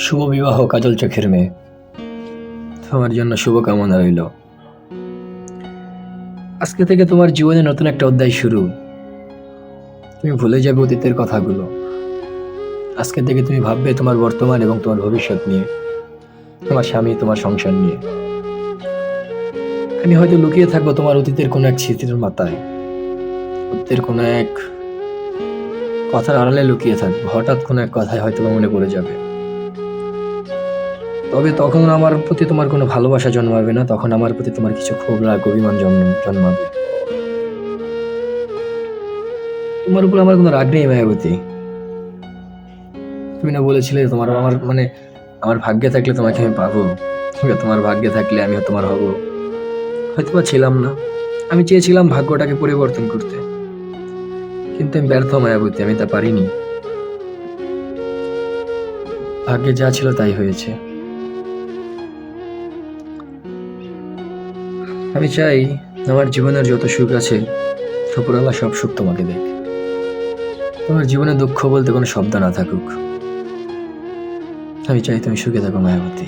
শুভ বিবাহ কাজল চোখের মেয়ে, তোমার জন্য শুভকামনা রইল। আজকে থেকে তোমার জীবনে নতুন একটা অধ্যায় শুরু। তুমি ভুলে যাবে অতীতের কথাগুলো। আজকে থেকে তুমি ভাববে তোমার বর্তমান এবং তোমার ভবিষ্যৎ নিয়ে, তোমার স্বামী, তোমার সংসার নিয়ে। আমি হয়তো লুকিয়ে থাকবো তোমার অতীতের কোনো এক স্মৃতির মাথায়, অতীতের কোনো এক কথার আড়ালে লুকিয়ে থাকবো। হঠাৎ কোনো এক কথায় হয়তো বা মনে পড়ে যাবে। তবে তখন আমার প্রতি তোমার কোনো ভালোবাসা জন্মাবে না, তখন আমার প্রতি তোমার কিছু ক্ষোভ, রাগ, অভিমান জন্মাবে। তোমার উপর আমার কোনো রাগ নেই মায়াবতী। তুমি না বলেছিলে তোমার আমার আমার ভাগ্যে থাকলে তোমাকে আমি পাবো, তোমার ভাগ্যে থাকলে আমিও তোমার হব। হয়তো বা ছিলাম না, আমি চেয়েছিলাম ভাগ্যটাকে পরিবর্তন করতে, কিন্তু আমি ব্যর্থ মায়াবতী, আমি তা পারিনি। ভাগ্যে যা ছিল তাই হয়েছে। আমি চাই আমার জীবনের যত সুখ আছে, উপরওয়ালা সব সুখ তোমাকে দেখ। তোমার জীবনে দুঃখ বলতে কোনো শব্দ না থাকুক। আমি চাই তুমি সুখে থাকো মায়াবতী।